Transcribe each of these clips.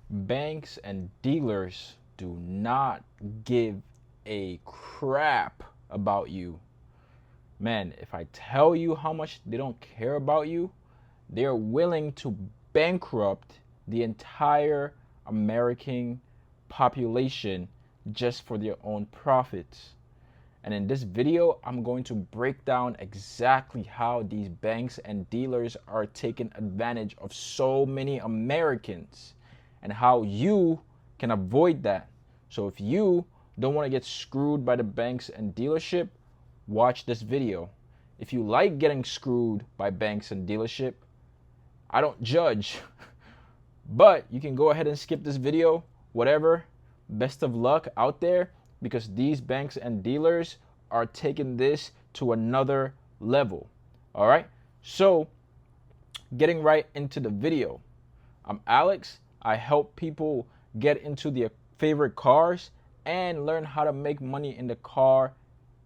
Banks and dealers do not give a crap about you. Man, if I tell you how much they don't care about you, they're willing to bankrupt the entire American population just for their own profits. And in this video, I'm going to break down exactly how these banks and dealers are taking advantage of so many Americans and how you can avoid that. So if you don't want to get screwed by the banks and dealership, watch this video. If you like getting screwed by banks and dealership, I don't judge, but you can go ahead and skip this video, whatever. Best of luck out there, because these banks and dealers are taking this to another level. All right, so getting right into the video. I'm Alex. I help people get into their favorite cars and learn how to make money in the car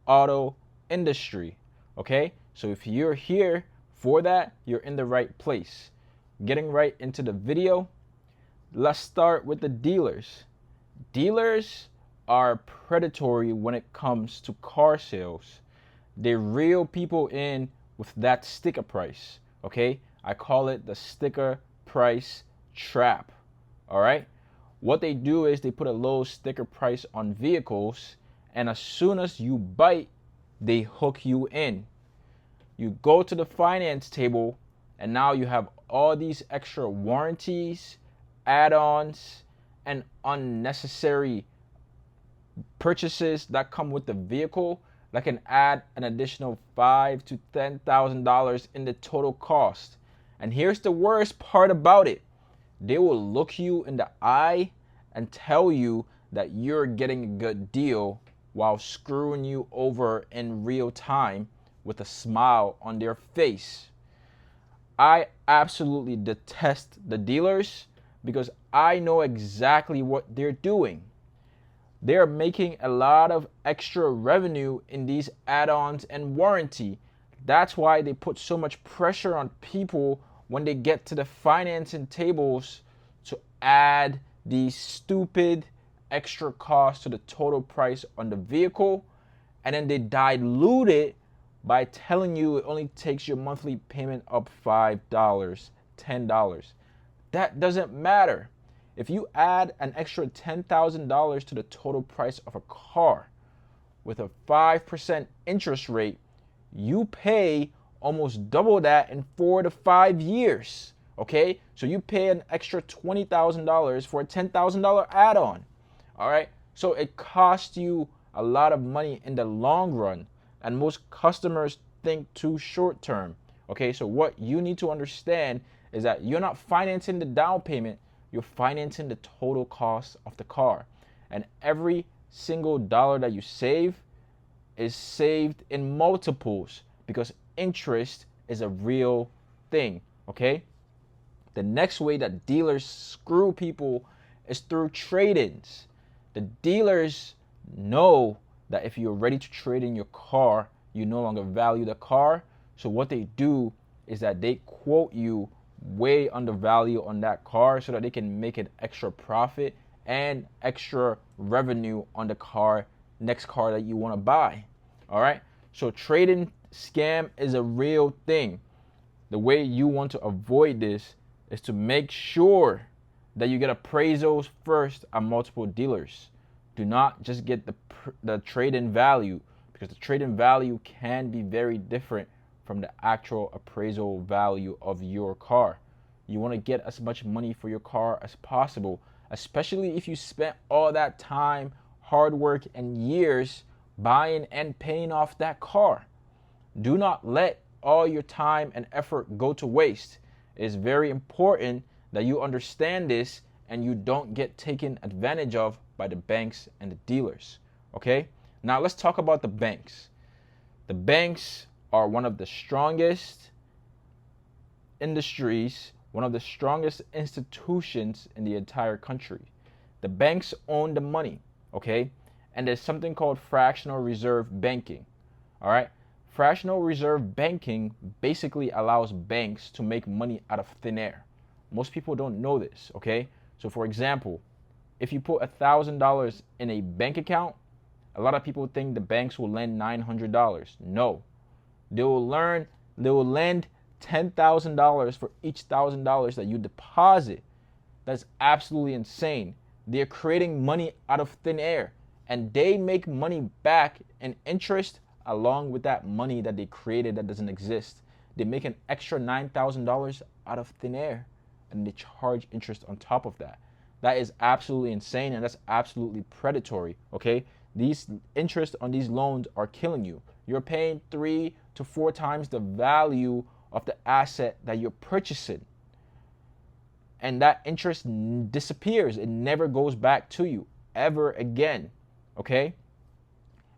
auto industry. Okay, so if you're here for that, you're in the right place. Getting right into the video, let's start with the dealers. Dealers are predatory when it comes to car sales. They reel people in with that sticker price. Okay, I call it the sticker price trap. All right, what they do is they put a low sticker price on vehicles, and as soon as you bite, they hook you in. You go to the finance table, and now you have all these extra warranties, add-ons, and unnecessary purchases that come with the vehicle that can add an additional $5,000 to $10,000 in the total cost. And here's the worst part about it. They will look you in the eye and tell you that you're getting a good deal while screwing you over in real time with a smile on their face. I absolutely detest the dealers because I know exactly what they're doing. They're making a lot of extra revenue in these add-ons and warranty. That's why they put so much pressure on people when they get to the financing tables to add these stupid extra costs to the total price on the vehicle, and then they dilute it by telling you it only takes your monthly payment up $5, $10. That doesn't matter. If you add an extra $10,000 to the total price of a car with a 5% interest rate, you pay almost double that in 4 to 5 years. Okay, so you pay an extra $20,000 for a $10,000 add-on. All right, so it costs you a lot of money in the long run, and most customers think too short term. Okay, so what you need to understand is that you're not financing the down payment, you're financing the total cost of the car. And every single dollar that you save is saved in multiples because interest is a real thing. Okay, the next way that dealers screw people is through trade-ins. The dealers know that if you're ready to trade in your car, you no longer value the car. So what they do is that they quote you way under value on that car so that they can make an extra profit and extra revenue on the next car that you want to buy. All right, so trading scam is a real thing. The way you want to avoid this is to make sure that you get appraisals first at multiple dealers. Do not just get the trade-in value, because the trade-in value can be very different from the actual appraisal value of your car. You want to get as much money for your car as possible, especially if you spent all that time, hard work, and years buying and paying off that car. Do not let all your time and effort go to waste. It is very important that you understand this and you don't get taken advantage of by the banks and the dealers. Okay? Now let's talk about the banks. The banks are one of the strongest industries, one of the strongest institutions in the entire country. The banks own the money, okay? And there's something called fractional reserve banking, all right? Fractional reserve banking basically allows banks to make money out of thin air. Most people don't know this, okay? So for example, if you put $1,000 in a bank account, a lot of people think the banks will lend $900. No, they will lend $10,000 for each $1,000 that you deposit. That's absolutely insane. They're creating money out of thin air, and they make money back in interest along with that money that they created that doesn't exist. They make an extra $9,000 out of thin air, and they charge interest on top of that. That is absolutely insane, and that's absolutely predatory, okay? These interest on these loans are killing you. You're paying 3 to 4 times the value of the asset that you're purchasing. And that interest disappears. It never goes back to you ever again, okay?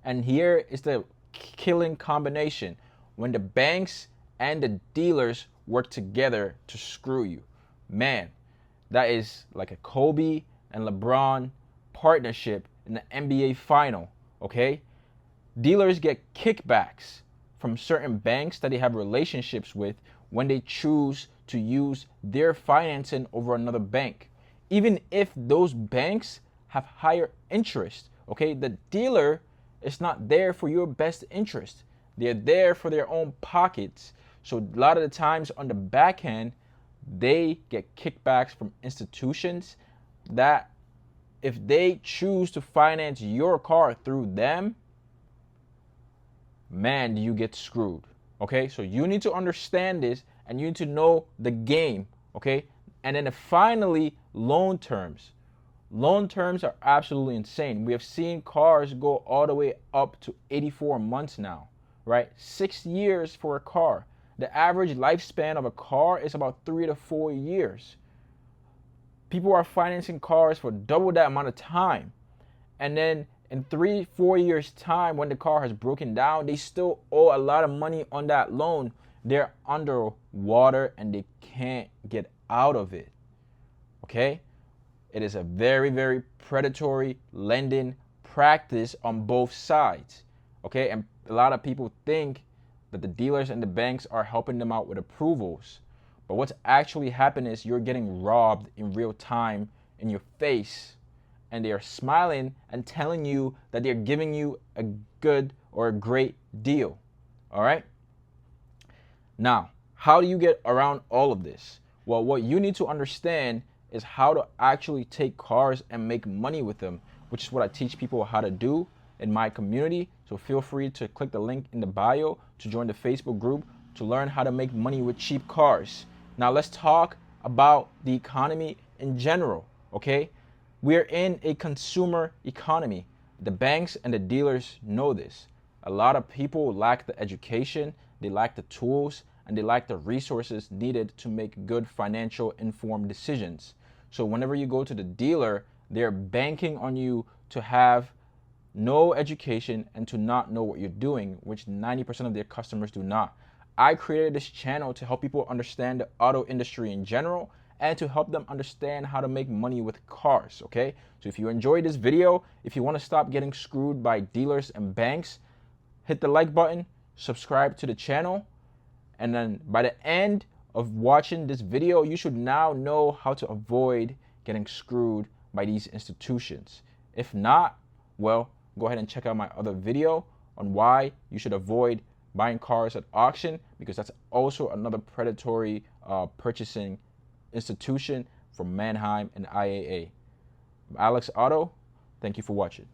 And here is the killing combination. When the banks and the dealers work together to screw you. Man, that is like a Kobe and LeBron partnership in the NBA final, okay? Dealers get kickbacks from certain banks that they have relationships with when they choose to use their financing over another bank. Even if those banks have higher interest, okay? The dealer is not there for your best interest. They're there for their own pockets. So a lot of the times on the back end, they get kickbacks from institutions that if they choose to finance your car through them, man, you get screwed. Okay, so you need to understand this and you need to know the game. Okay, and then finally, loan terms. Loan terms are absolutely insane. We have seen cars go all the way up to 84 months now, right? 6 years for a car. The average lifespan of a car is about 3 to 4 years. People are financing cars for double that amount of time. And then in 3-4 years time, when the car has broken down, they still owe a lot of money on that loan. They're underwater and they can't get out of it. Okay? It is a very, very predatory lending practice on both sides. Okay? And a lot of people think that the dealers and the banks are helping them out with approvals. But what's actually happening is you're getting robbed in real time in your face. And they are smiling and telling you that they're giving you a good or a great deal. All right? Now, how do you get around all of this? Well, what you need to understand is how to actually take cars and make money with them, which is what I teach people how to do in my community. So feel free to click the link in the bio to join the Facebook group to learn how to make money with cheap cars. Now let's talk about the economy in general, okay? We're in a consumer economy. The banks and the dealers know this. A lot of people lack the education, they lack the tools, and they lack the resources needed to make good financial informed decisions. So whenever you go to the dealer, they're banking on you to have no education and to not know what you're doing, which 90% of their customers do not. I created this channel to help people understand the auto industry in general and to help them understand how to make money with cars, okay? So if you enjoyed this video, if you want to stop getting screwed by dealers and banks, hit the like button, subscribe to the channel, and then by the end of watching this video, you should now know how to avoid getting screwed by these institutions. If not, well, go ahead and check out my other video on why you should avoid buying cars at auction, because that's also another predatory purchasing institution from Mannheim and IAA. I'm Alex Auto. Thank you for watching.